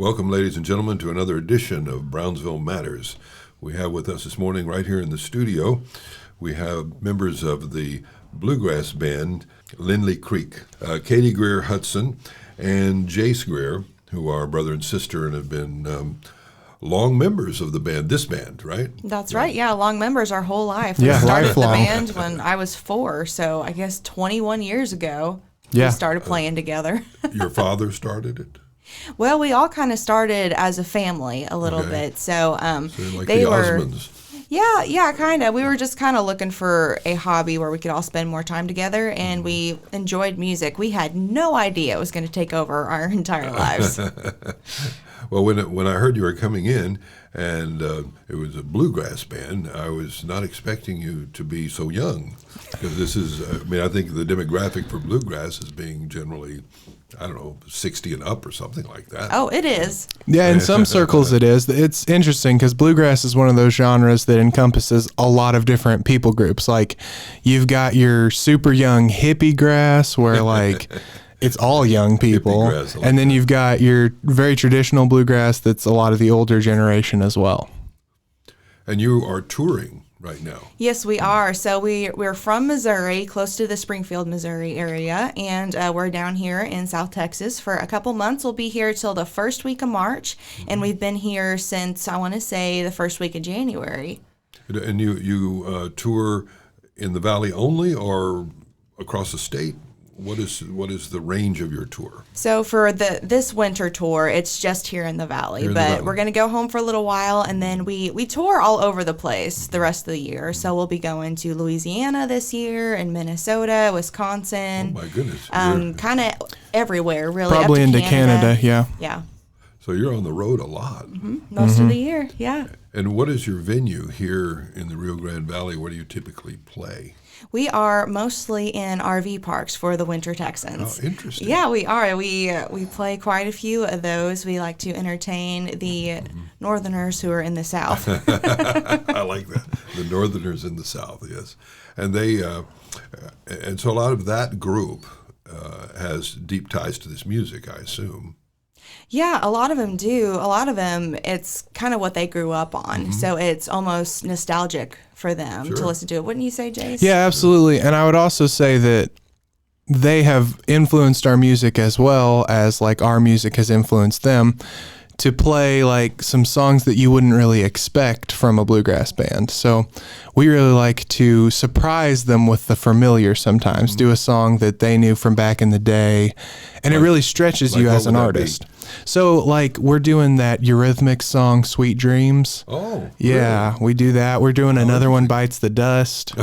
Welcome, ladies and gentlemen, to another edition of Brownsville Matters. We have with us this morning, right here in the studio, we have members of the bluegrass band Lindley Creek, Katie Greer Hudson and Jase Greer, who are brother and sister and have been long members of the band, this band, right? That's right, yeah, long members our whole life. Yeah, we started lifelong. the band when I was 4, so I guess 21 years ago Yeah. we started playing together. Your father started it? Well, we all kind of started as a family a little Okay. bit, so So like they the were... Osmonds. Yeah, kind of. We were just kind of looking for a hobby where we could all spend more time together, and we enjoyed music. We had no idea it was going to take over our entire lives. Well, when I heard you were coming in and it was a bluegrass band, I was not expecting you to be so young, because this is, I think the demographic for bluegrass is being generally, 60 and up or something like that. Oh, it is. Yeah, in some circles it is. It's interesting because bluegrass is one of those genres that encompasses a lot of different people groups. Like, you've got your super young hippie grass where like it's all young people. Grass, I like and then that. you've got your very traditional bluegrass that's a lot of the older generation as well. And you are touring right now. Yes, we are. So we're from Missouri, close to the Springfield, Missouri area, and we're down here in South Texas for a couple months. We'll be here till the first week of March, and we've been here since, I want to say, the first week of January. And you tour in the valley only or across the state? What is the range of your tour? So for this winter tour, it's just here in the valley, Here in the but valley. we're going to go home for a little while, and then we tour all over the place the rest of the year. So we'll be going to Louisiana this year, and Minnesota, Wisconsin, Oh my goodness. You're- kind of everywhere, really. Probably up to into Canada, yeah. Yeah, So you're on the road a lot. most of the year, yeah. And what is your venue here in the Rio Grande Valley? Where do you typically play? We are mostly in RV parks for the Winter Texans. Oh, interesting. Yeah, we are. We play quite a few of those. We like to entertain the Northerners who are in the South. I like that. The Northerners in the South, yes. And they, and so a lot of that group has deep ties to this music, I assume. Yeah, a lot of them do. A lot of them, it's kind of what they grew up on. So it's almost nostalgic for them to Sure. listen to it. Wouldn't you say, Jase? Yeah, absolutely. And I would also say that they have influenced our music as well as like our music has influenced them to play like some songs that you wouldn't really expect from a bluegrass band. So we really like to surprise them with the familiar sometimes, do a song that they knew from back in the day, and it really stretches you like as what an would that be? artist. So like we're doing that Eurythmics song, Sweet Dreams. Oh, Yeah, we do that. We're doing another one, Bites the Dust,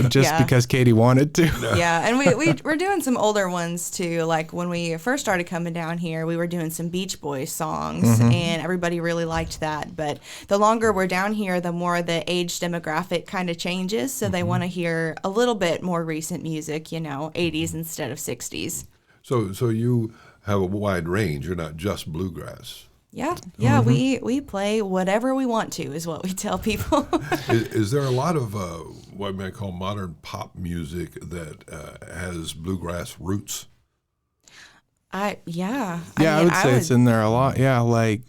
just Yeah. because Katie wanted to. Yeah, and we're doing some older ones too. Like when we first started coming down here, we were doing some Beach Boys songs, and everybody really liked that. But the longer we're down here, the more the age demographic kind of changes. So they want to hear a little bit more recent music, 80s instead of 60s. So you have a wide range. You're not just bluegrass. Yeah, we play whatever we want to, is what we tell people. Is there a lot of what I might call modern pop music that has bluegrass roots? I would say it's in there a lot. Yeah, like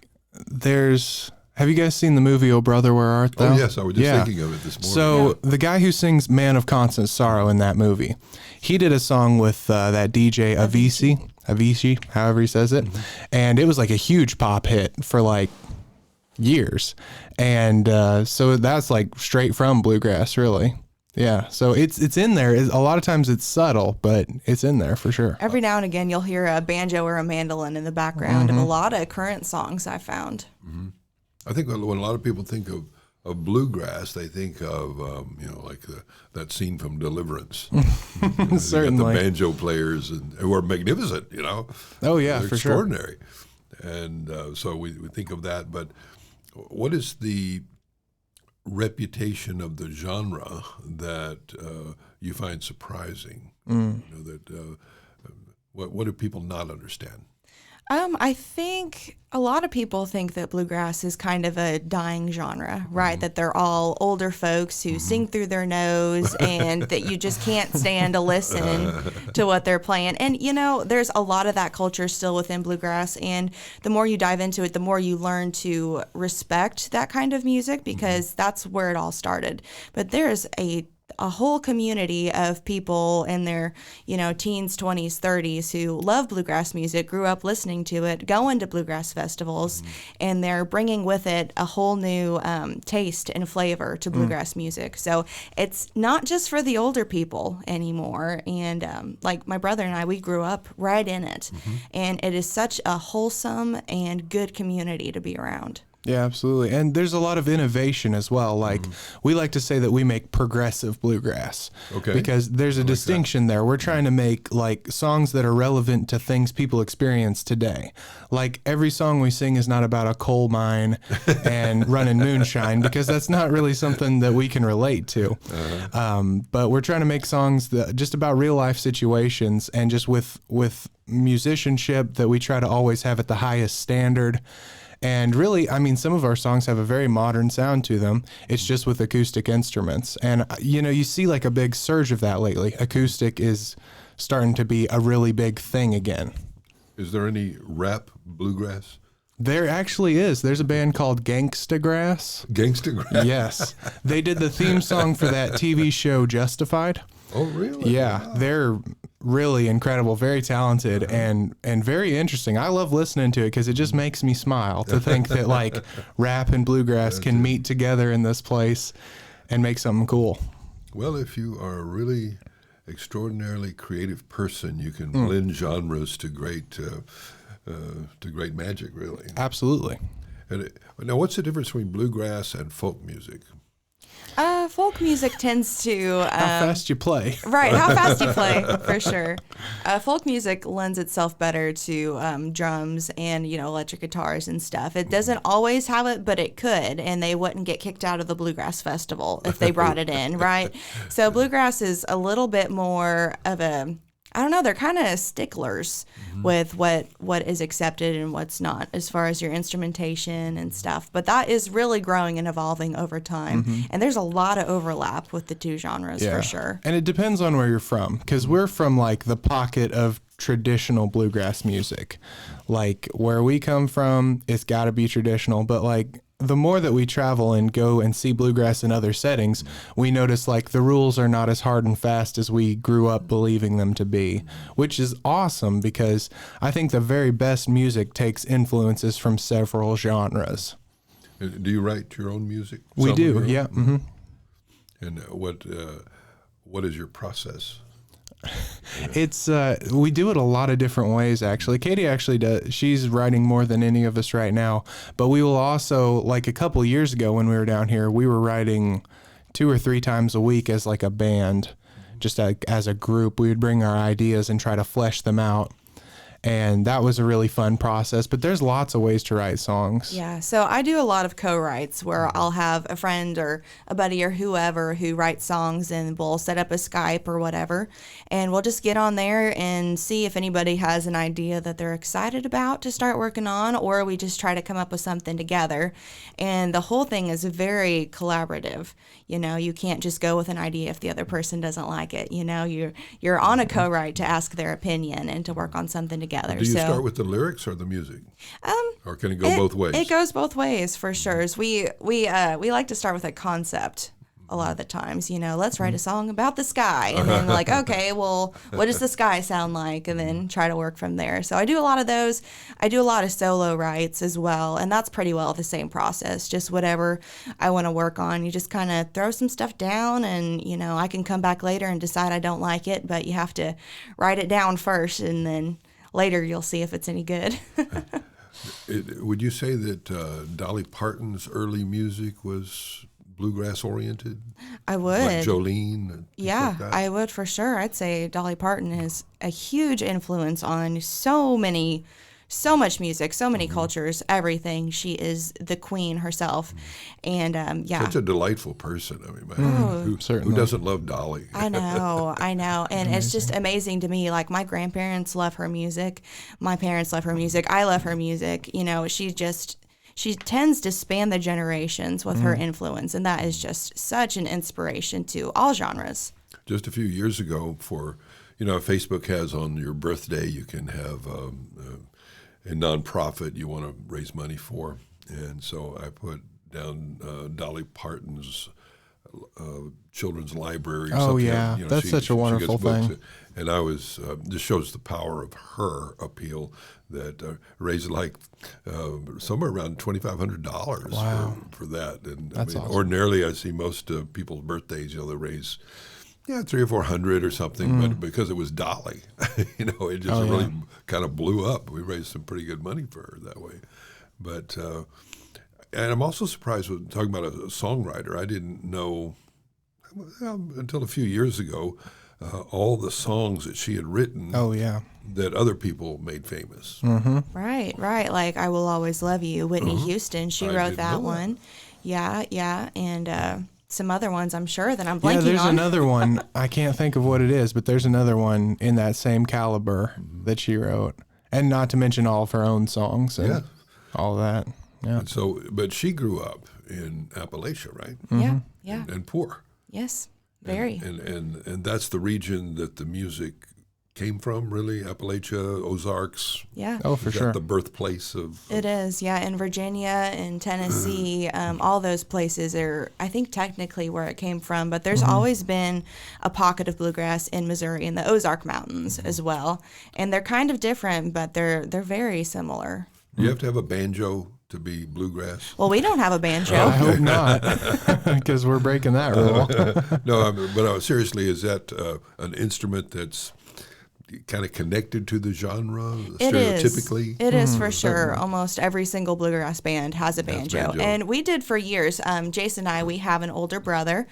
have you guys seen the movie Oh Brother, Where Art Thou? Oh, yes, I was just thinking of it this morning. So the guy who sings Man of Constant Sorrow in that movie, he did a song with that DJ Avicii, however he says it. And it was like a huge pop hit for like years. And so that's like straight from bluegrass, really. Yeah, so it's in there. A lot of times it's subtle, but it's in there for sure. Every now and again, you'll hear a banjo or a mandolin in the background of a lot of current songs I found. I think when a lot of people think of bluegrass, they think of like that scene from Deliverance. You got Certainly. the banjo players who are magnificent. Oh, yeah, They're for sure. extraordinary. And so we think of that. But what is the reputation of the genre that you find surprising? What do people not understand? I think a lot of people think that bluegrass is kind of a dying genre, right? That they're all older folks who sing through their nose and that you just can't stand to listen to what they're playing. And, there's a lot of that culture still within bluegrass. And the more you dive into it, the more you learn to respect that kind of music because that's where it all started. But there's a whole community of people in their, teens, 20s, 30s who love bluegrass music, grew up listening to it, going to bluegrass festivals, and they're bringing with it a whole new taste and flavor to bluegrass music. So it's not just for the older people anymore. And like my brother and I, we grew up right in it. And it is such a wholesome and good community to be around. Yeah, absolutely. And there's a lot of innovation as well. Like we like to say that we make progressive bluegrass. Okay. Because there's a distinction there. We're trying to make like songs that are relevant to things people experience today. Like every song we sing is not about a coal mine and running moonshine because that's not really something that we can relate to. But we're trying to make songs that just about real life situations and just with musicianship that we try to always have at the highest standard. And really, I mean, some of our songs have a very modern sound to them. It's just with acoustic instruments. And, you see like a big surge of that lately. Acoustic is starting to be a really big thing again. Is there any rap bluegrass? There actually is. There's a band called Gangsta Grass. Gangsta grass? Yes. They did the theme song for that TV show Justified. Oh, really? Yeah, Wow. they're really incredible, very talented, and very interesting. I love listening to it because it just makes me smile to think that like rap and bluegrass can meet together in this place and make something cool. Well, if you are a really extraordinarily creative person, you can blend genres to great magic, really. Absolutely. And now, what's the difference between bluegrass and folk music? Folk music tends to How fast you play. right, how fast you play, for sure. Folk music lends itself better to drums and, electric guitars and stuff. It doesn't always have it, but it could, and they wouldn't get kicked out of the Bluegrass Festival if they brought it in, right? So bluegrass is a little bit more of I don't know, they're kind of sticklers with what is accepted and what's not as far as your instrumentation and stuff. But that is really growing and evolving over time. And there's a lot of overlap with the two genres for sure. And it depends on where you're from, because we're from like the pocket of traditional bluegrass music. Like where we come from, it's got to be traditional, but like the more that we travel and go and see bluegrass in other settings, we notice like the rules are not as hard and fast as we grew up believing them to be, which is awesome because I think the very best music takes influences from several genres. Do you write your own music? We Some do, of your own? yeah. Mm-hmm. And what is your process? It's we do it a lot of different ways actually. Katie actually does. She's writing more than any of us right now, but we will also, like a couple years ago when we were down here, we were writing 2 or 3 times a week as like a band, just as a group. We would bring our ideas and try to flesh them out. And that was a really fun process, but there's lots of ways to write songs. Yeah, so I do a lot of co-writes where I'll have a friend or a buddy or whoever who writes songs, and we'll set up a Skype or whatever, and we'll just get on there and see if anybody has an idea that they're excited about to start working on, or we just try to come up with something together. And the whole thing is very collaborative. You can't just go with an idea if the other person doesn't like it. You're on a co-write to ask their opinion and to work on something together. Do you start with the lyrics or the music? Or can it go both ways? It goes both ways for sure. We like to start with a concept a lot of the times. Let's write a song about the sky, and then like, okay, well, what does the sky sound like, and then try to work from there. So I do a lot of those. I do a lot of solo writes as well, and that's pretty well the same process. Just whatever I want to work on, you just kind of throw some stuff down, and I can come back later and decide I don't like it, but you have to write it down first, and then later you'll see if it's any good. Would you say that Dolly Parton's early music was bluegrass oriented? I would. Like Jolene? Yeah, like that? I would for sure. I'd say Dolly Parton is a huge influence on so many so much music, so many cultures, everything. She is the queen herself. And yeah. Such a delightful person. I mean, man, who doesn't love Dolly? I know. And it's just amazing to me. Like, my grandparents love her music. My parents love her music. I love her music. You know, she tends to span the generations with her influence. And that is just such an inspiration to all genres. Just a few years ago, Facebook has on your birthday, you can have a nonprofit you want to raise money for. And so I put down Dolly Parton's children's library. Or something. Yeah, that's such a wonderful thing. And I was just shows the power of her appeal that raised somewhere around $2,500 for that. And that's awesome. Ordinarily I see most people's birthdays, they raise $300 or $400 or something, but because it was Dolly, it just really kind of blew up. We raised some pretty good money for her that way. But and I'm also surprised with talking about a songwriter. I didn't know until a few years ago all the songs that she had written. That other people made famous. Right. Like "I Will Always Love You," Whitney Houston. She wrote that one. Yeah, and some other ones I'm sure that I'm blanking on. Yeah, there's another one. I can't think of what it is, but there's another one in that same caliber that she wrote. And not to mention all of her own songs and all that. Yeah. And so, but she grew up in Appalachia, right? Yeah. And poor. Yes, very. And that's the region that the music came from, really? Appalachia, Ozarks? Yeah. Oh, for sure. The birthplace of... It is, yeah. In Virginia, in Tennessee, all those places are, I think, technically where it came from. But there's always been a pocket of bluegrass in Missouri in the Ozark Mountains as well. And they're kind of different, but they're very similar. You have to have a banjo to be bluegrass? Well, we don't have a banjo. I hope not, because we're breaking that rule. No, but seriously, is that an instrument that's kind of connected to the genre stereotypically? It is for sure. Almost every single bluegrass band has a banjo. And we did for years. Jase and I, we have an older brother.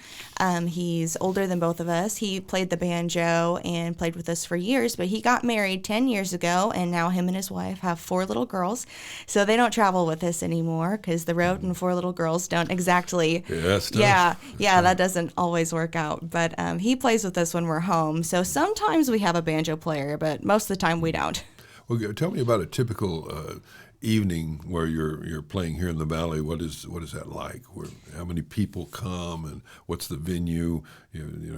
He's older than both of us. He played the banjo and played with us for years, but he got married 10 years ago, and now him and his wife have 4 little girls. So they don't travel with us anymore because the road and 4 little girls don't exactly... Yeah, that doesn't always work out. But he plays with us when we're home. So sometimes we have a banjo player, but most of the time we don't. Well, tell me about a typical evening where you're playing here in the Valley. What is that like? How many people come, and what's the venue?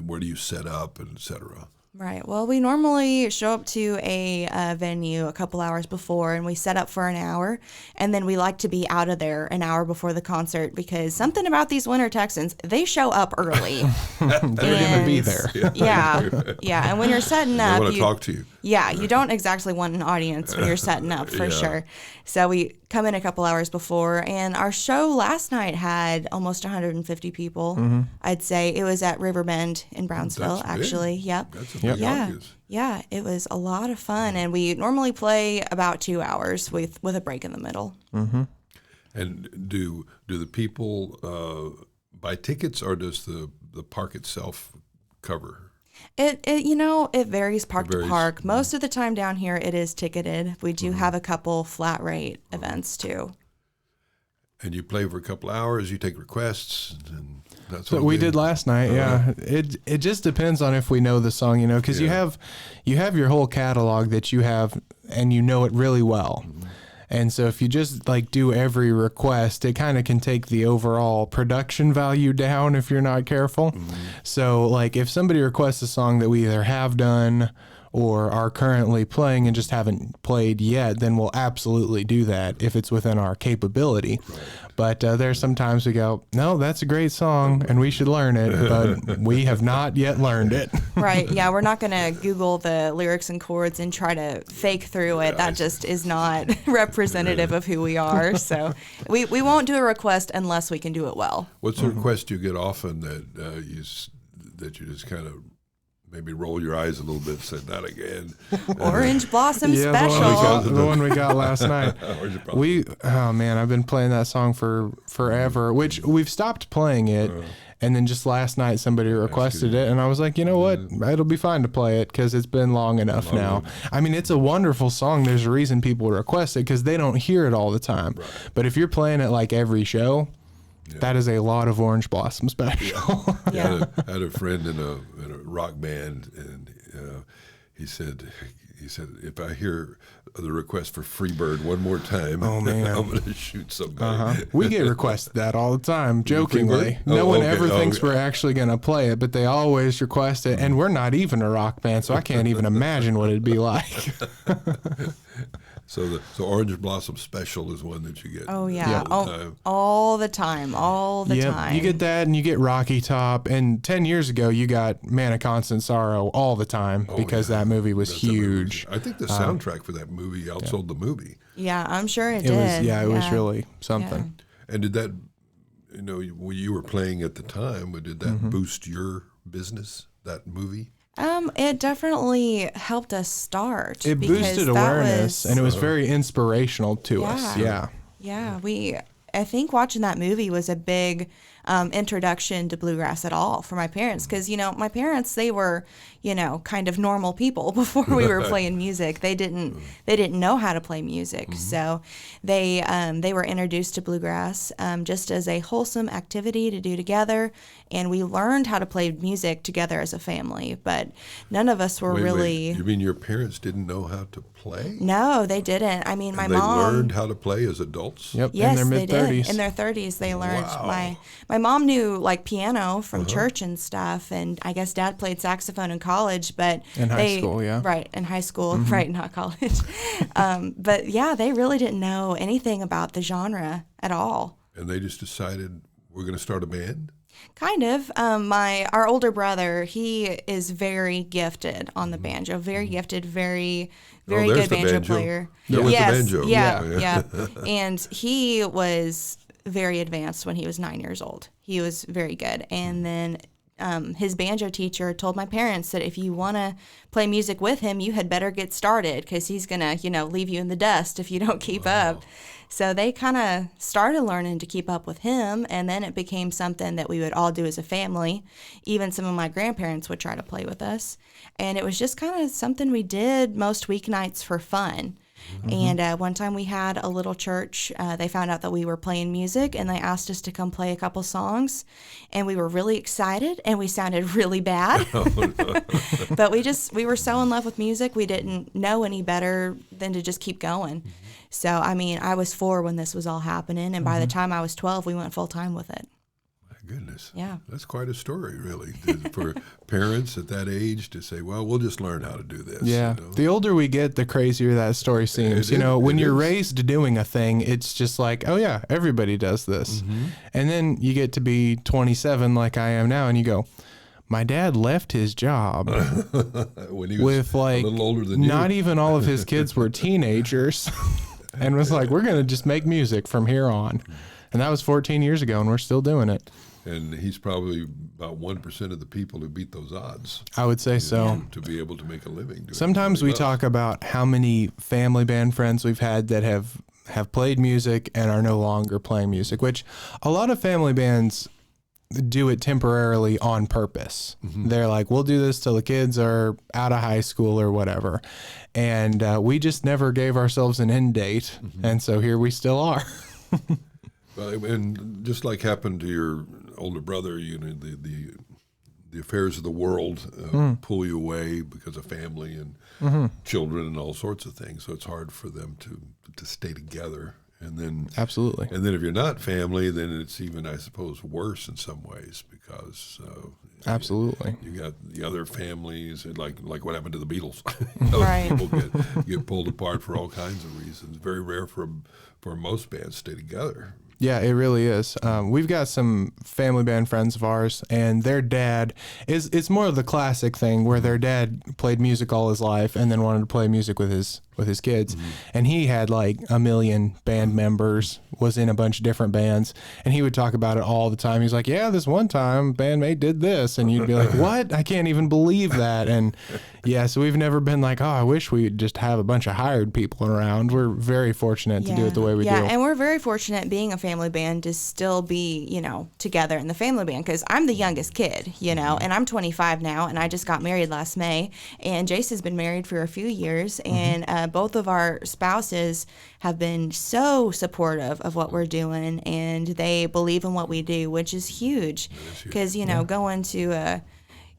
Where do you set up, and et cetera? Right. Well, we normally show up to a venue a couple hours before, and we set up for an hour, and then we like to be out of there an hour before the concert because something about these Winter Texans, they show up early. They're going to be there. Yeah. And when you're setting up, they want to talk to you. Yeah, you don't exactly want an audience when you're setting up for sure. So we come in a couple hours before, and our show last night had almost 150 people. I'd say it was at Riverbend in Brownsville, actually. Yep. That's a big audience. Yeah, it was a lot of fun, and we normally play about 2 hours with a break in the middle. And do the people buy tickets, or does the park itself cover? It varies park to park. Most of the time down here it is ticketed. We do have a couple flat rate events too. And you play for a couple hours, you take requests, and that's what we did last night. Yeah. It just depends on if we know the song, because you have your whole catalog that you have, and you know it really well. And so if you just do every request, it kind of can take the overall production value down if you're not careful. So if somebody requests a song that we either have done or are currently playing and just haven't played yet, then we'll absolutely do that if it's within our capability. But there's sometimes we go, no, that's a great song and we should learn it, but we have not yet learned it. Right. Yeah, we're not going to Google the lyrics and chords and try to fake through it. That just is not representative of who we are. So we won't do a request unless we can do it well. What's the request you get often that you just kind of maybe roll your eyes a little bit, say not again. Orange Blossom Yeah, Special. the one we got last night. Orange Blossom. Oh man, I've been playing that song for forever, which we've stopped playing it. And then just last night, somebody requested it, and I was like, you know what? It'll be fine to play it because it's been long enough now. I mean, it's a wonderful song. There's a reason people request it because they don't hear it all the time. Right. But if you're playing it like every show, that is a lot of Orange Blossom Special. I had a friend in a rock band, and he said, if I hear the request for Freebird one more time, I'm going to shoot somebody. We get requested that all the time, jokingly. No one ever thinks we're actually going to play it, but they always request it, and we're not even a rock band, so I can't even imagine what it'd be like. So Orange Blossom Special is one that you get. Oh yeah, all the time. You get that, and you get Rocky Top. And 10 years ago, you got Man of Constant Sorrow all the time because that movie was huge. I think the soundtrack for that movie outsold the movie. Yeah, I'm sure it did. It was really something. Yeah. And did that, when you were playing at the time, did that boost your business? That movie? It definitely helped us start. It boosted awareness, and it was very inspirational to us. Yeah. Yeah, I think watching that movie was a big introduction to bluegrass at all for my parents because, my parents, they were, kind of normal people before we were playing music. They didn't know how to play music. So they were introduced to bluegrass just as a wholesome activity to do together. And we learned how to play music together as a family, but none of us were really... You mean your parents didn't know how to play? No, they didn't. I mean, my mom... They learned how to play as adults? Yep, yes, in their mid-30s. They did. In their 30s, they learned. Wow. My mom knew, piano from church and stuff, and I guess Dad played saxophone in college, but... In high school, yeah. Right, in high school, right, not college. But, yeah, they really didn't know anything about the genre at all. And they just decided, we're going to start a band? Kind of. Our older brother, he is very gifted on the banjo. Very gifted, very good banjo player. Yes, the banjo. Yeah. And he was very advanced when he was 9 years old. He was very good. And then his banjo teacher told my parents that if you want to play music with him, you had better get started because he's going to, leave you in the dust if you don't keep up. So they kind of started learning to keep up with him, and then it became something that we would all do as a family. Even some of my grandparents would try to play with us. And it was just kind of something we did most weeknights for fun. And one time we had a little church. They found out that we were playing music, and they asked us to come play a couple songs. And we were really excited, and we sounded really bad. But we were so in love with music, we didn't know any better than to just keep going. So, I mean, I was 4 when this was all happening, and by the time I was 12, we went full-time with it. My goodness. Yeah. That's quite a story, really, for parents at that age to say, well, we'll just learn how to do this. Yeah. The older we get, the crazier that story seems. When you're raised doing a thing, it's just like, oh, yeah, everybody does this. And then you get to be 27 like I am now, and you go, my dad left his job when he was a little older than you. Not even all of his kids were teenagers. And was like, we're going to just make music from here on. And that was 14 years ago, and we're still doing it. And he's probably about 1% of the people who beat those odds. I would say so. To be able to make a living. Sometimes we talk about how many family band friends we've had that have played music and are no longer playing music, which a lot of family bands do it temporarily on purpose. They're like, we'll do this till the kids are out of high school or whatever. And we just never gave ourselves an end date. And so here we still are. Well, and just like happened to your older brother, the affairs of the world pull you away because of family and children and all sorts of things. So it's hard for them to stay together. And then absolutely. And then if you're not family, then it's even, I suppose, worse in some ways because absolutely you got the other families, like what happened to the Beatles. Right. People get pulled apart for all kinds of reasons. Very rare for most bands to stay together. Yeah, it really is. We've got some family band friends of ours, and their dad it's more of the classic thing where their dad played music all his life and then wanted to play music with his kids. And he had like a million band members, was in a bunch of different bands, and he would talk about it all the time. He's like, yeah, this one time bandmate did this, and you'd be like, what? I can't even believe that. And yeah, so we've never been like, oh, I wish we would just have a bunch of hired people around. We're very fortunate to do it the way we do. Yeah, and we're very fortunate being a family band to still be, together in the family band, because I'm the youngest kid, and I'm 25 now, and I just got married last May, and Jase has been married for a few years, and both of our spouses have been so supportive of what we're doing, and they believe in what we do, which is huge, because, going to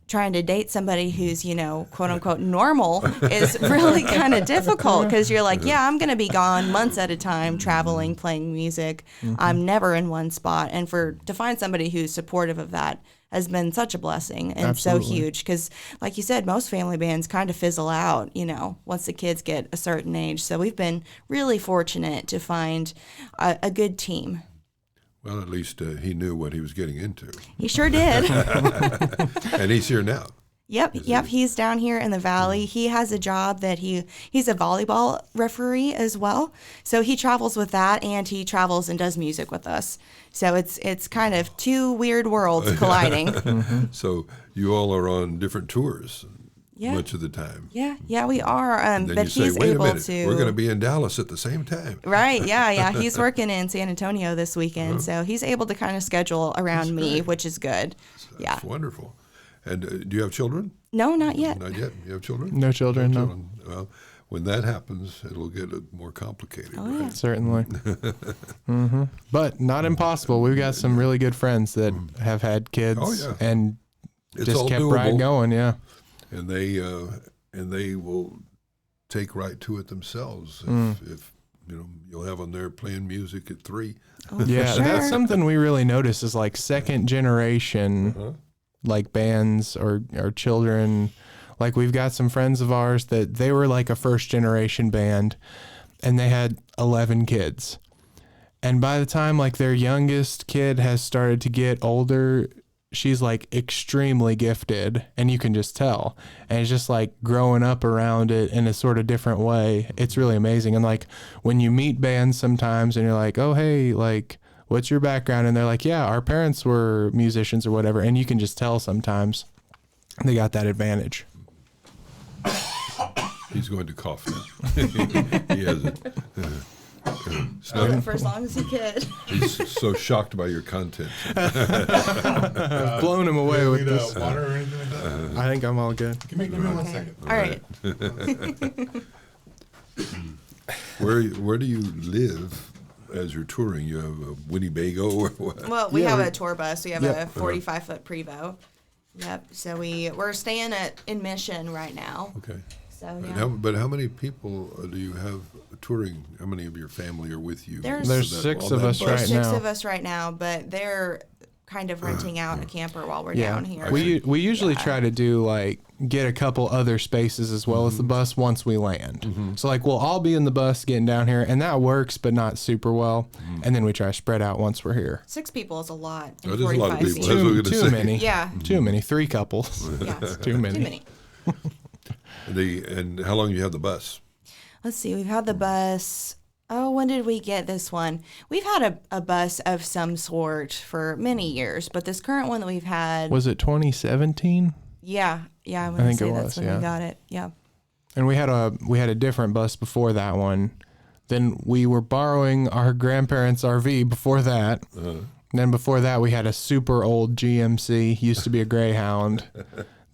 trying to date somebody who's, quote unquote normal is really kind of difficult, because you're like, yeah, I'm going to be gone months at a time, traveling, playing music. I'm never in one spot. And to find somebody who's supportive of that has been such a blessing and Absolutely. so huge, because like you said, most family bands kind of fizzle out, once the kids get a certain age. So we've been really fortunate to find a good team. Well, at least he knew what he was getting into. He sure did. And he's here now. Yep. He's down here in the valley. He has a job that he's a volleyball referee as well. So he travels with that, and he travels and does music with us. So it's kind of two weird worlds colliding. So you all are on different tours much of the time. Yeah, we are. Then but you say, he's wait a able minute, to. we're going to be in Dallas at the same time. Right. Yeah. He's working in San Antonio this weekend, so he's able to kind of schedule around me, which is good. That's wonderful. And do you have children? No, not yet. Not yet. You have children? No children, no. Well, when that happens, it'll get more complicated. Oh, right? yeah. Certainly. But not impossible. We've got some really good friends that have had kids and It's just all kept doable. right going, yeah. And they will take right to it themselves if you'll have them there playing music at 3. Yeah, sure. that's something we really notice is like second generation like bands or children. Like we've got some friends of ours that they were like a first generation band and they had 11 kids. And by the time like their youngest kid has started to get older, she's like extremely gifted, and you can just tell. And it's just like growing up around it in a sort of different way. It's really amazing. And like when you meet bands sometimes and you're like, oh, hey, like, what's your background? And they're like, yeah, our parents were musicians or whatever. And you can just tell sometimes they got that advantage. He's going to cough now. He has it. For as long as he could. He's so shocked by your content. Blown him away with this. Water or anything like that? I think I'm all good. Give me 1 second. All right. Where do you live as you're touring? You have a Winnebago or what? Well, we have a tour bus. We have a 45-foot Prevost. Yep. So we're staying in Mission right now. Okay. So But how many people do you have touring? How many of your family are with you? There's six of us bus? right now. 6 of us right now, but they're kind of renting out a camper while we're down here. We usually try to do like get a couple other spaces as well as the bus once we land. So like we'll all be in the bus getting down here, and that works, but not super well. And then we try to spread out once we're here. 6 people is a lot. In That is a lot of 45 people. seats. That's what I was Too gonna say. many. Yeah. Too many. 3 couples. Yeah. Too many. Too many. And how long do you have the bus? Let's see. We've had the bus. Oh, when did we get this one? We've had a bus of some sort for many years, but this current one that we've had. Was it 2017? Yeah. I'm I going to think say it that's was, when we got it. Yeah. And we had a different bus before that one. Then we were borrowing our grandparents' RV before that. Then before that, we had a super old GMC, used to be a Greyhound,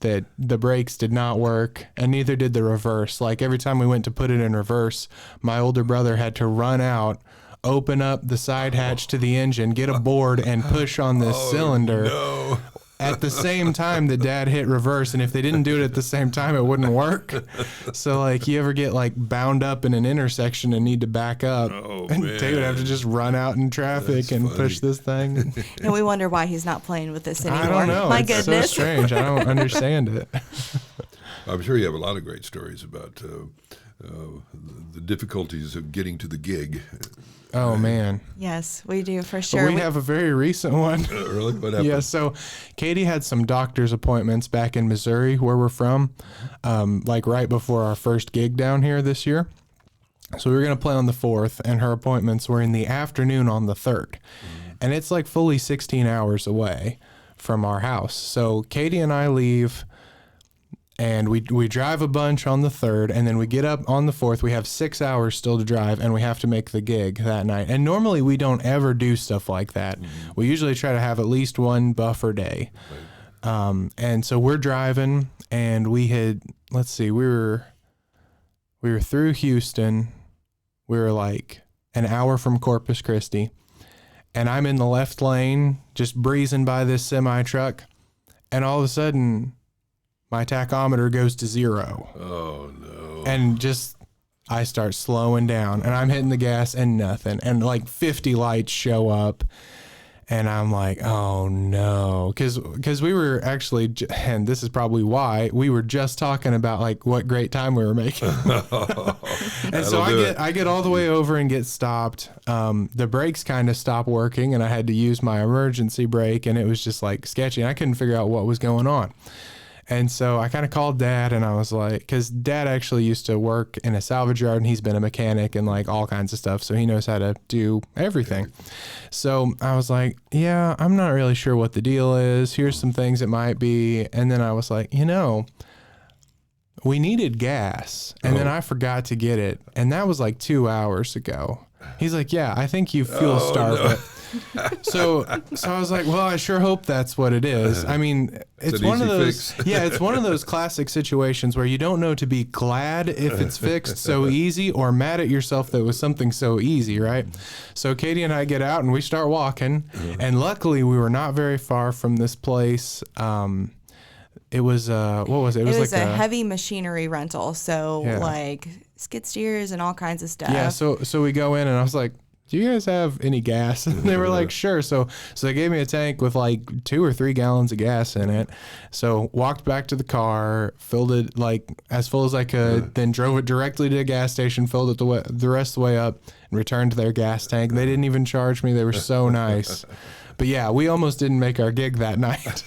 that the brakes did not work, and neither did the reverse. Like every time we went to put it in reverse, my older brother had to run out, open up the side hatch to the engine, get a board, and push on this cylinder. No. At the same time that Dad hit reverse, and if they didn't do it at the same time, it wouldn't work. So like you ever get like bound up in an intersection and need to back up, and they would have to just run out in traffic and push this thing. And we wonder why he's not playing with this anymore. I don't know. My It's goodness. so strange. I don't understand it. I'm sure you have a lot of great stories about the difficulties of getting to the gig. Oh man. Yes, we do for sure. We have a very recent one. Really? What happened? Yeah, so Katie had some doctor's appointments back in Missouri, where we're from, like right before our first gig down here this year. So we were going to play on the 4th, and her appointments were in the afternoon on the 3rd. And it's like fully 16 hours away from our house. So Katie and I leave, and we drive a bunch on the 3rd, and then we get up on the 4th. We have 6 hours still to drive, and we have to make the gig that night. And normally we don't ever do stuff like that. We usually try to have at least one buffer day. And so we're driving, and we had, let's see, we were through Houston. We were like an hour from Corpus Christi, and I'm in the left lane just breezing by this semi truck, and all of a sudden my tachometer goes to 0. Oh no. And just I start slowing down, and I'm hitting the gas and nothing, and like 50 lights show up. And I'm like, oh no, because we were actually, and this is probably why, we were just talking about like what great time we were making. And so I get all the way over and get stopped. The brakes kind of stopped working, and I had to use my emergency brake, and it was just like sketchy. And I couldn't figure out what was going on. And so I kind of called Dad, and I was like, because Dad actually used to work in a salvage yard, and he's been a mechanic and like all kinds of stuff. So he knows how to do everything. So I was like, yeah, I'm not really sure what the deal is. Here's some things it might be. And then I was like, we needed gas. And then I forgot to get it. And that was like 2 hours ago. He's like, yeah, I think you fuel starved it. So I was like, well, I sure hope that's what it is. I mean, it's one of those, it's one of those classic situations where you don't know to be glad if it's fixed so easy or mad at yourself that it was something so easy, right? So Katie and I get out and we start walking, and luckily we were not very far from this place. It was what was it? It was like a heavy machinery rental, so like skid steers and all kinds of stuff. Yeah, so we go in, and I was like, do you guys have any gas? And they were like, sure. So they gave me a tank with like 2 or 3 gallons of gas in it. So walked back to the car, filled it like as full as I could, then drove it directly to a gas station, filled it the rest of the way up, and returned to their gas tank. They didn't even charge me. They were so nice. But yeah, we almost didn't make our gig that night.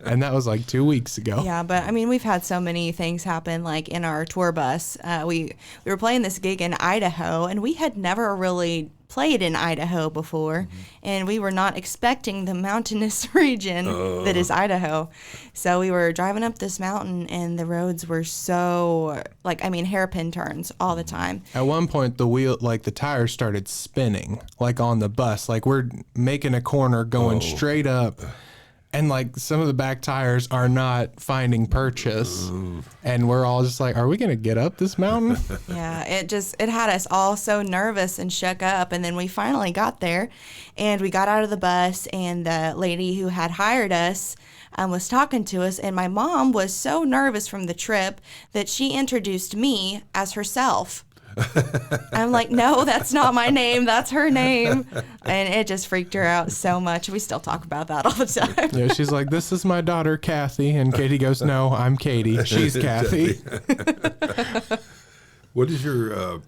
And that was like 2 weeks ago. Yeah, but I mean, we've had so many things happen, like in our tour bus. We were playing this gig in Idaho, and we had never really played in Idaho before, and we were not expecting the mountainous region that is Idaho. So we were driving up this mountain, and the roads were so, hairpin turns all the time. At one point, the tires started spinning, like on the bus. Like we're making a corner going straight up, and like some of the back tires are not finding purchase. And we're all just like, are we going to get up this mountain? Yeah, it had us all so nervous and shook up. And then we finally got there, and we got out of the bus, and the lady who had hired us was talking to us, and my mom was so nervous from the trip that she introduced me as herself. I'm like, no, that's not my name. That's her name. And it just freaked her out so much. We still talk about that all the time. Yeah, she's like, this is my daughter, Kathy. And Katie goes, no, I'm Katie. She's Kathy. What is your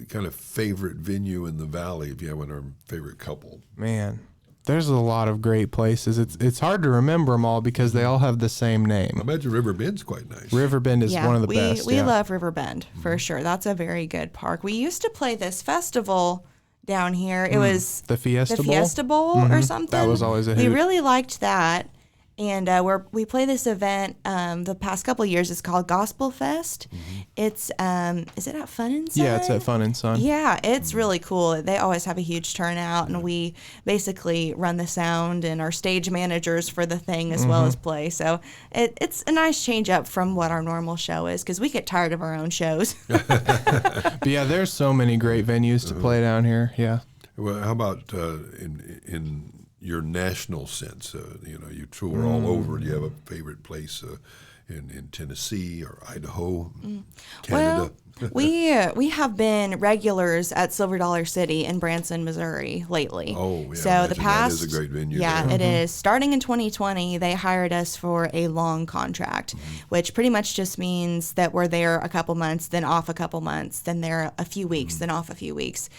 kind of favorite venue in the Valley, if you have one, or favorite couple? Man, there's a lot of great places. It's hard to remember them all because they all have the same name. I imagine River Bend's quite nice. River Bend is one of the best. We love River Bend for sure. That's a very good park. We used to play this festival down here. It was the Fiesta Bowl? Fiesta Bowl or something. That was always a hoot. We really liked that. And we play this event the past couple of years. It's called Gospel Fest. It's is it at Fun and Sun? Yeah, it's at Fun and Sun. Yeah, it's really cool. They always have a huge turnout, and we basically run the sound and are stage managers for the thing as well as play. So it's a nice change up from what our normal show is, because we get tired of our own shows. But yeah, there's so many great venues to play down here. Yeah. Well, how about in your national sense? You tour all over. Do you have a favorite place in Tennessee or Idaho, Canada? Well, we have been regulars at Silver Dollar City in Branson, Missouri lately. Oh, yeah, so imagine the that past is a great venue Yeah, there. it is. Starting in 2020, they hired us for a long contract, which pretty much just means that we're there a couple months, then off a couple months, then there a few weeks, then off a few weeks.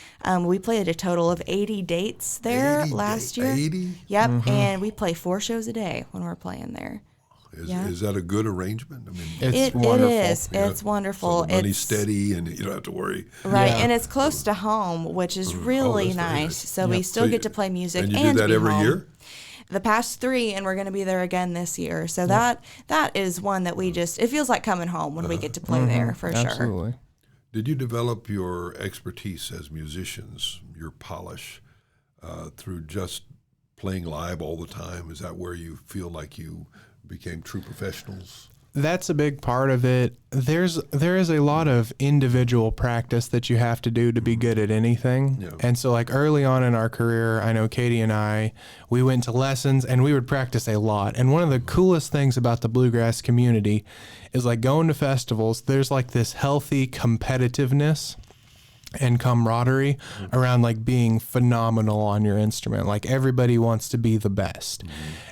We played a total of 80 dates there 80 last year. 80? Yep, and we play 4 shows a day when we're playing there. Is that a good arrangement? I mean, It's wonderful. It is. yeah. It's wonderful. So the money's It's steady, and you don't have to worry. right, Yeah. and it's close to home, which is really that's very nice. nice. So we still So get to play music And and, you do that be every home. year? The past 3, and we're going to be there again this year. So that is one that we just, it feels like coming home when we get to play there for sure. Absolutely. Did you develop your expertise as musicians, your polish, through just playing live all the time? Is that where you feel like you became true professionals? That's a big part of it. There is a lot of individual practice that you have to do to be good at anything. Yeah. And so like early on in our career, I know Katie and I, we went to lessons and we would practice a lot. And one of the coolest things about the bluegrass community is like going to festivals, there's like this healthy competitiveness and camaraderie around like being phenomenal on your instrument. Like everybody wants to be the best.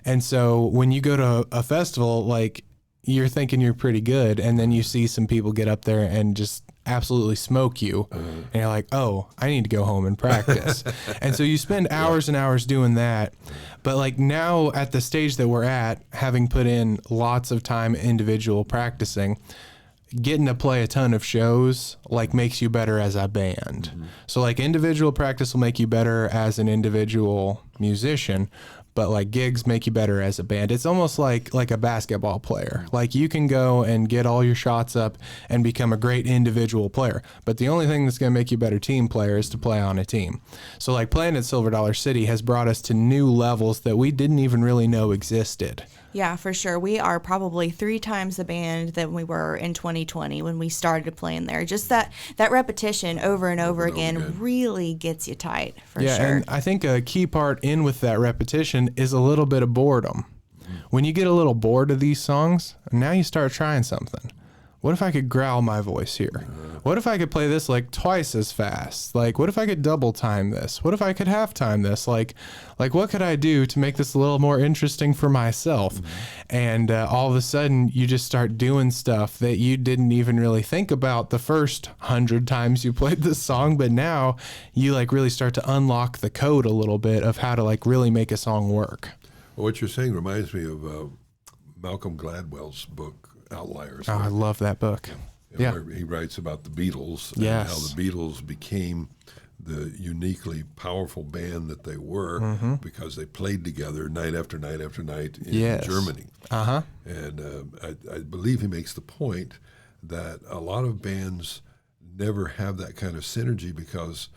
And so when you go to a festival, like you're thinking you're pretty good, and then you see some people get up there and just absolutely smoke you, and you're like, oh, I need to go home and practice. And so you spend hours and hours doing that. But like now at the stage that we're at, having put in lots of time individual practicing, getting to play a ton of shows like makes you better as a band. So like individual practice will make you better as an individual musician, but like gigs make you better as a band. It's almost like a basketball player. Like you can go and get all your shots up and become a great individual player, but the only thing that's going to make you a better team player is to play on a team. So like playing at Silver Dollar City has brought us to new levels that we didn't even really know existed. Yeah, for sure. We are probably 3 times the band that we were in 2020 when we started playing there. Just that repetition over and over again really gets you tight, for Yeah, sure. and I think a key part in with that repetition is a little bit of boredom. When you get a little bored of these songs, now you start trying something. What if I could growl my voice here? What if I could play this like twice as fast? Like, what if I could double time this? What if I could half time this? Like what could I do to make this a little more interesting for myself? And all of a sudden, you just start doing stuff that you didn't even really think about the first 100 times you played this song, but now you like really start to unlock the code a little bit of how to like really make a song work. Well, what you're saying reminds me of Malcolm Gladwell's book, Outliers. Oh, I love that book. Yeah. Where he writes about the Beatles and Yes. how the Beatles became the uniquely powerful band that they were because they played together night after night after night in Yes. Germany. Uh-huh. And I believe he makes the point that a lot of bands never have that kind of synergy because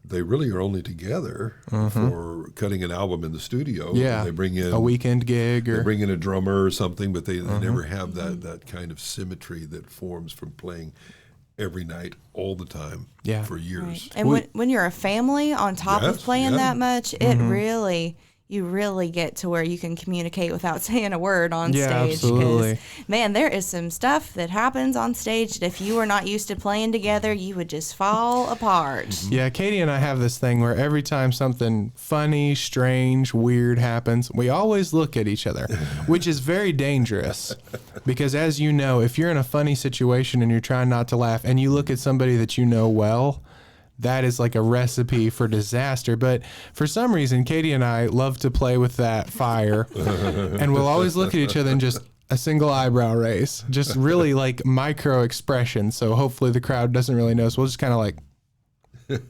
they really are only together for cutting an album in the studio. Yeah. They bring in A weekend gig they or bring in a drummer or something, but they never have that kind of symmetry that forms from playing every night all the time Yeah. for years. And when you're a family on top of Yes, playing yeah. that much, it really, you really get to where you can communicate without saying a word on Yeah, stage. absolutely. 'Cause, man, there is some stuff that happens on stage that if you were not used to playing together, you would just fall apart. Yeah, Katie and I have this thing where every time something funny, strange, weird happens, we always look at each other, which is very dangerous because as you know, if you're in a funny situation and you're trying not to laugh and you look at somebody that you know well, that is like a recipe for disaster. But for some reason, Katie and I love to play with that fire and we'll always look at each other and just a single eyebrow raise, just really like micro expression. So hopefully the crowd doesn't really notice. We'll just kind of like,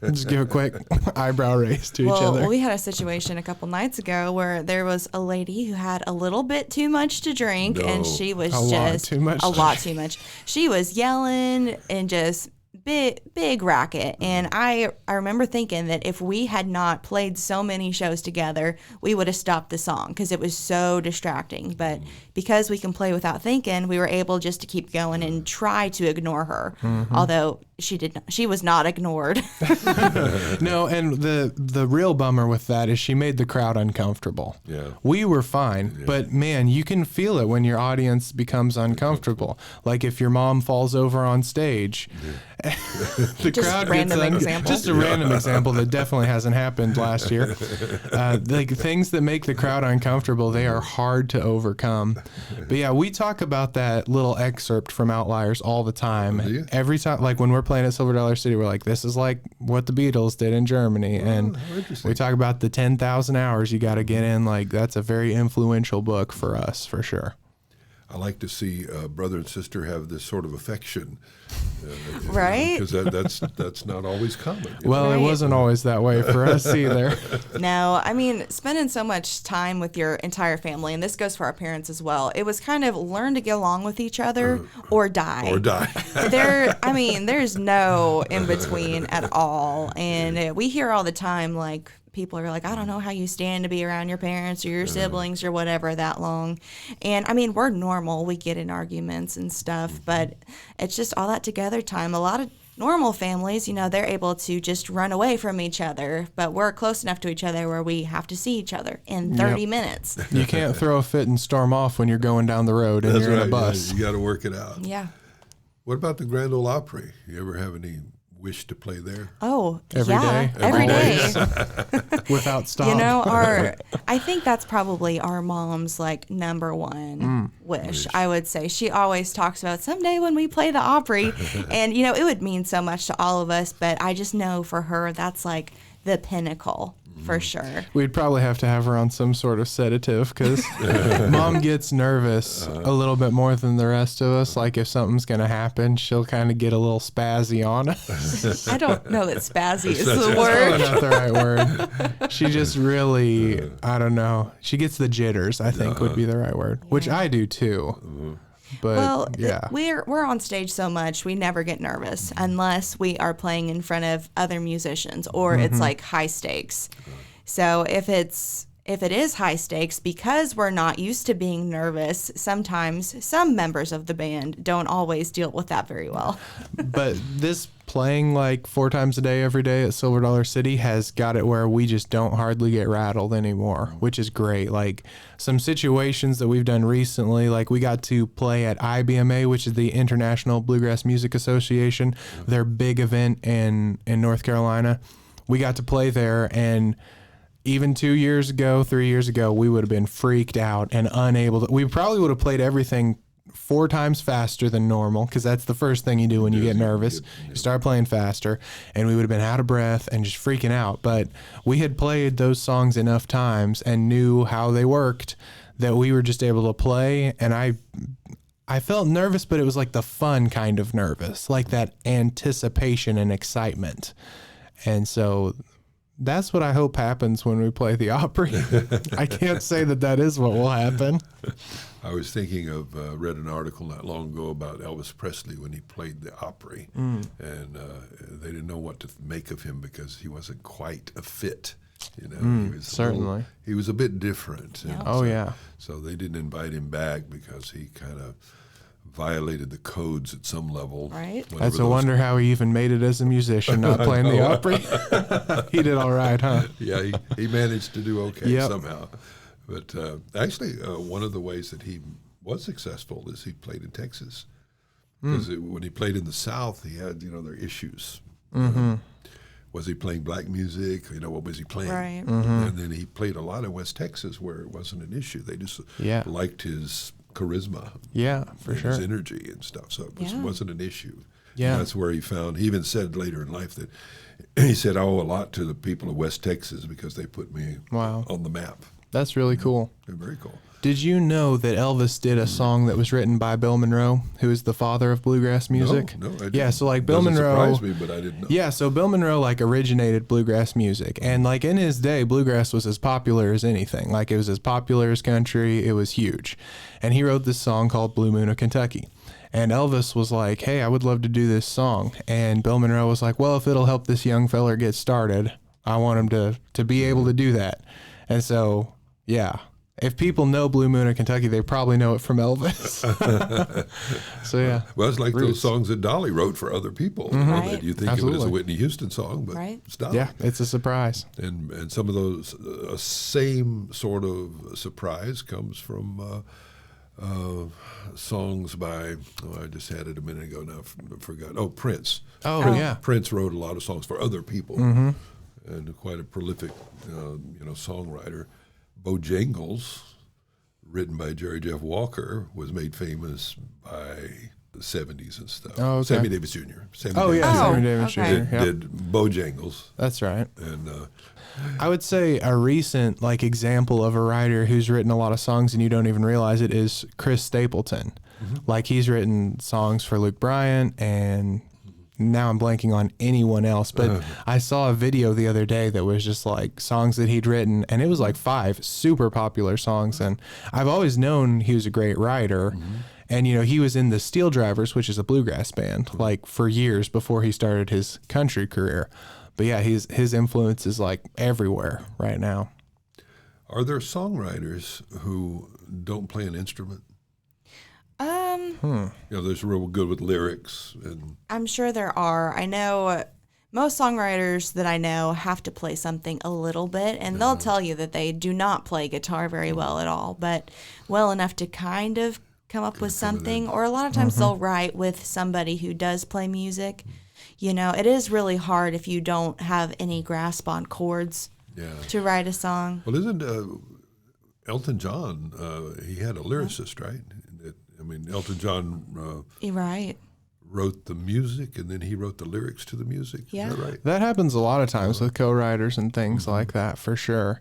just give a quick eyebrow raise to each other. Well, we had a situation a couple nights ago where there was a lady who had a little bit too much to drink, and she was A lot just too much a to lot too much. She was yelling and just big racket. And I remember thinking that if we had not played so many shows together, we would have stopped the song because it was so distracting. But because we can play without thinking, we were able just to keep going and try to ignore her. Although she was not ignored. No, and the real bummer with that is she made the crowd uncomfortable. Yeah. We were fine, but man, you can feel it when your audience becomes uncomfortable. Like if your mom falls over on stage, the Just crowd random gets example. just a random example that definitely hasn't happened last year. Like things that make the crowd uncomfortable, they are hard to overcome. But yeah, we talk about that little excerpt from Outliers all the time. Do you? Every time, like when we're playing at Silver Dollar City, we're like, this is like what the Beatles did in Germany. And how interesting. we talk about the 10,000 hours you got to get in. Like that's a very influential book for us, for sure. I like to see brother and sister have this sort of affection, Right? Because that's not always common. Well, Right. it wasn't always that way for us either. No, I mean, spending so much time with your entire family, and this goes for our parents as well, it was kind of learn to get along with each other or die. Or die. There's no in between at all. And we hear all the time, like, people are like, I don't know how you stand to be around your parents or your siblings or whatever that long. And I mean, we're normal. We get in arguments and stuff, but it's just all that together time. A lot of normal families, they're able to just run away from each other, but we're close enough to each other where we have to see each other in 30 minutes. You can't throw a fit and storm off when you're going down the road and That's you're right. in a bus. Yeah, you got to work it out. Yeah. What about the Grand Ole Opry? You ever have any wish to play there? Oh, Every yeah. day? Every Always. day. Without stop. I think that's probably our mom's like number one wish. I would say she always talks about someday when we play the Opry, and it would mean so much to all of us. But I just know for her, that's like the pinnacle for sure. We'd probably have to have her on some sort of sedative because mom gets nervous a little bit more than the rest of us. Like if something's going to happen, she'll kind of get a little spazzy on us. I don't know that spazzy is That's the Probably word. not the right word. She just really, I don't know. She gets the jitters, I think would be the right word, which I do too. But Well, yeah. we're on stage so much we never get nervous unless we are playing in front of other musicians or it's like high stakes. So if it is high stakes, because we're not used to being nervous, sometimes some members of the band don't always deal with that very well. But this playing like 4 times a day every day at Silver Dollar City has got it where we just don't hardly get rattled anymore, which is great. Like some situations that we've done recently, like we got to play at IBMA, which is the International Bluegrass Music Association, their big event in North Carolina. We got to play there, and even 2 years ago, 3 years ago, we would have been freaked out and unable to. We probably would have played everything 4 times faster than normal, because that's the first thing you do when you get nervous. You start playing faster, and we would have been out of breath and just freaking out. But we had played those songs enough times and knew how they worked that we were just able to play. And I felt nervous, but it was like the fun kind of nervous, like that anticipation and excitement. And so that's what I hope happens when we play the Opry. I can't say that is what will happen. I was thinking of, read an article not long ago about Elvis Presley when he played the Opry, and they didn't know what to make of him because he wasn't quite a fit. He was certainly. he was a bit different. And Oh, yeah. So they didn't invite him back because he kind of violated the codes at some level. Right. Whatever That's a those- wonder how he even made it as a musician, not playing the Opry. He did all right, huh? Yeah, he managed to do okay Yep. somehow. But actually, one of the ways that he was successful is he played in Texas. Because when he played in the South, he had, their issues. Was he playing black music? What was he playing? Right. And then he played a lot in West Texas where it wasn't an issue. They just Yeah. liked his charisma. Yeah, for and sure. his energy and stuff. So it wasn't an issue. Yeah. And that's where he even said later in life that he said, I owe a lot to the people of West Texas because they put me Wow. on the map. That's really cool. They're very cool. Did you know that Elvis did a song that was written by Bill Monroe, who is the father of bluegrass music? No, I didn't. Yeah, so like Bill Doesn't Monroe. surprise me, but I didn't know. Yeah, so Bill Monroe like originated bluegrass music, and like in his day, bluegrass was as popular as anything. Like it was as popular as country. It was huge, and he wrote this song called "Blue Moon of Kentucky." And Elvis was like, "Hey, I would love to do this song." And Bill Monroe was like, "Well, if it'll help this young feller get started, I want him to be able to do that." And so, yeah. if people know Blue Moon of Kentucky, they probably know it from Elvis. So yeah. Well, it's like those Roots. songs that Dolly wrote for other people. You know, Right. that you think of it as Absolutely. a Whitney Houston song, but Right. it's Dolly. Yeah, it's a surprise. And some of those same sort of surprise comes from songs by, I just had it a minute ago now, I forgot. Oh, Prince. Oh, yeah. Prince wrote a lot of songs for other people, and quite a prolific, songwriter. Bojangles, written by Jerry Jeff Walker, was made famous by the 70s and stuff. Oh, okay. Sammy Davis Jr. Oh, yeah, Sammy Davis okay. Jr. Yep. Did Bojangles, That's right. and I would say a recent example of a writer who's written a lot of songs and you don't even realize it is Chris Stapleton. Like he's written songs for Luke Bryan, and now I'm blanking on anyone else, but I saw a video the other day that was just like songs that he'd written, and it was like 5 super popular songs. And I've always known he was a great writer. And, he was in the Steel Drivers, which is a bluegrass band, like for years before he started his country career. But yeah, his influence is like everywhere right now. are there songwriters who don't play an instrument? There's real good with lyrics, and I'm sure there are. I know most songwriters that I know have to play something a little bit, and they'll tell you that they do not play guitar very well at all, but well enough to kind of come up with something. Or a lot of times they'll write with somebody who does play music. It is really hard if you don't have any grasp on chords to write a song. well, isn't Elton John? He had a lyricist, right? Elton John You're right. wrote the music, and then he wrote the lyrics to the music. Yeah. Is that right? That happens a lot of times with co-writers and things like that, for sure.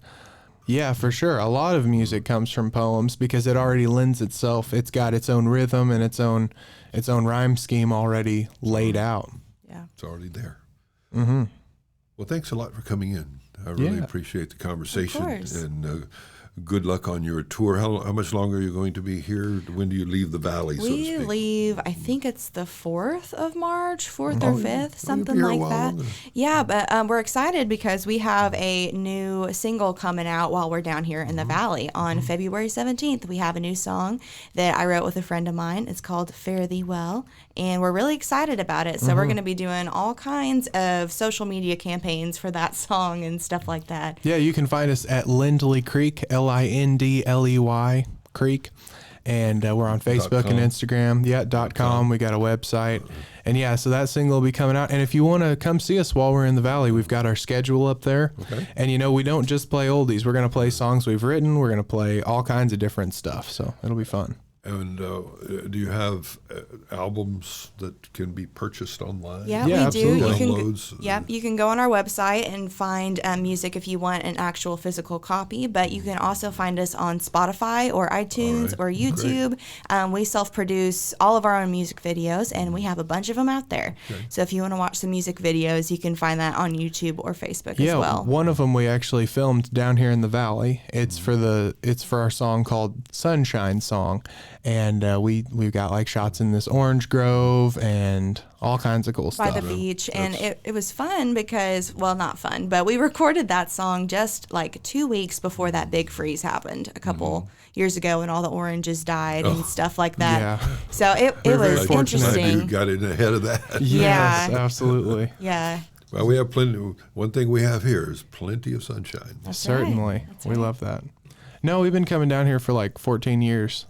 Yeah, for sure. A lot of music comes from poems because it already lends itself. It's got its own rhythm and its own rhyme scheme already laid out. Yeah. It's already there. Well, thanks a lot for coming in. I really Yeah. appreciate the conversation, Of course. and good luck on your tour. How much longer are you going to be here? When do you leave the valley, so to We speak? leave, I think it's the 4th of March, 4th Oh, or 5th, you'll something be here a like while that. longer. Yeah, but we're excited because we have a new single coming out while we're down here in the valley. On February 17th, we have a new song that I wrote with a friend of mine. It's called Fare Thee Well, and we're really excited about it. So we're going to be doing all kinds of social media campaigns for that song and stuff like that. Yeah, you can find us at Lindley Creek, Lindley Creek. And we're on Facebook and Instagram. Yeah, .com. We got a website. And yeah, so that single will be coming out. And if you want to come see us while we're in the valley, we've got our schedule up there. Okay. And we don't just play oldies. We're going to play songs we've written. We're going to play all kinds of different stuff. So it'll be fun. And do you have albums that can be purchased online? Yeah, Yeah, we absolutely. do. Downloads? You can go on our website and find music if you want an actual physical copy, but you can also find us on Spotify or iTunes All right, or YouTube. We self-produce all of our own music videos, and we have a bunch of them out there. Okay. So if you want to watch some music videos, you can find that on YouTube or Facebook Yeah, as well. one of them we actually filmed down here in the valley. It's for our song called Sunshine Song, and we've got like shots in this orange grove and all kinds of cool By stuff. the beach, and it was fun because, well, not fun, but we recorded that song just like 2 weeks before that big freeze happened a couple years ago, and all the oranges died and stuff like that. Yeah. So it We're was very fortunate. Glad you interesting. got in ahead of that. Yes, Yeah. absolutely. Yeah, Well, we have plenty. One thing we have here is plenty of sunshine. that's Certainly. right. That's We right. love that. No, we've been coming down here for like 14 years.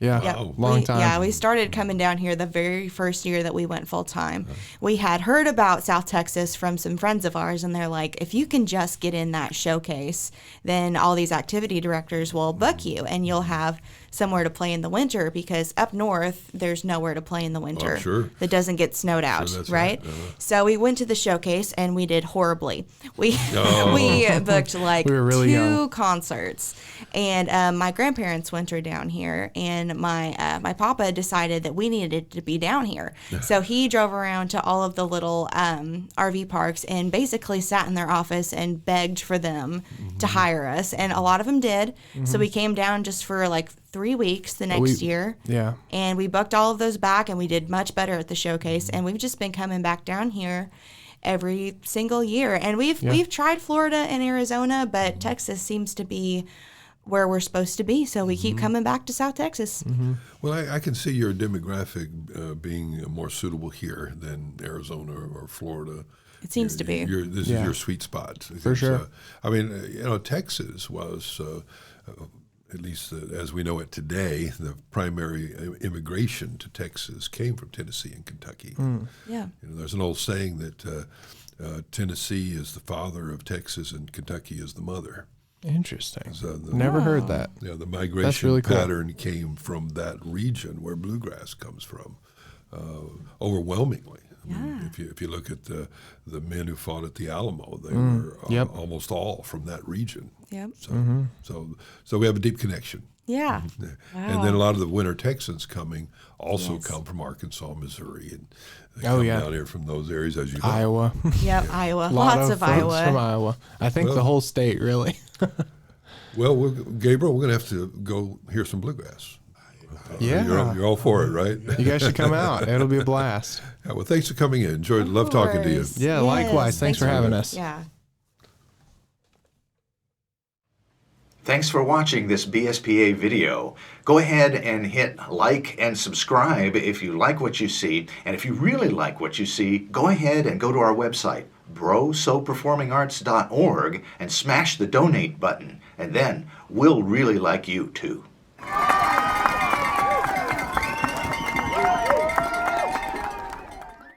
Yeah, Yep. Wow. long time. Yeah, we started coming down here the very first year that we went full time. We had heard about South Texas from some friends of ours, and they're like, if you can just get in that showcase, then all these activity directors will book you, and you'll have somewhere to play in the winter, because up north, there's nowhere to play in the winter sure. that doesn't get snowed out, that's right? right. So we went to the showcase, and we did horribly. We Oh. we booked like We were really 2 young. concerts, and my grandparents wintered down here, and my papa decided that we needed to be down here, so he drove around to all of the little RV parks and basically sat in their office and begged for them to hire us, and a lot of them did. So we came down just for like 3 weeks the next year. Yeah. And we booked all of those back, and we did much better at the showcase. And we've just been coming back down here every single year. And we've tried Florida and Arizona, but Texas seems to be where we're supposed to be. So we keep coming back to South Texas. Well, I can see your demographic being more suitable here than Arizona or Florida. It seems to be. This is your sweet spot. For sure. I mean, Texas was, at least as we know it today, the primary immigration to Texas came from Tennessee and Kentucky. Yeah. There's an old saying that Tennessee is the father of Texas and Kentucky is the mother. Interesting. So Never heard that. the migration really cool. pattern came from that region where bluegrass comes from, overwhelmingly. I mean, if you look at the men who fought at the Alamo, they were almost all from that region. Yep. So we have a deep connection. Yeah. And then a lot of the winter Texans coming also come from Arkansas, Missouri, and they come down here from those areas as you go. Iowa. Yep, Iowa. Lot Lots of folks Iowa. from Iowa. I think the whole state, really. Well, Gabriel, we're going to have to go hear some bluegrass. Yeah. You're all for it, right? You guys should come out. It'll be a blast. Yeah, well, thanks for coming in. Love talking to you. Yeah, likewise. Thanks for having us. Yeah. Thanks for watching this BSPA video. Go ahead and hit like and subscribe if you like what you see. And if you really like what you see, go ahead and go to our website, brosoperformingarts.org, and smash the donate button. And then we'll really like you too.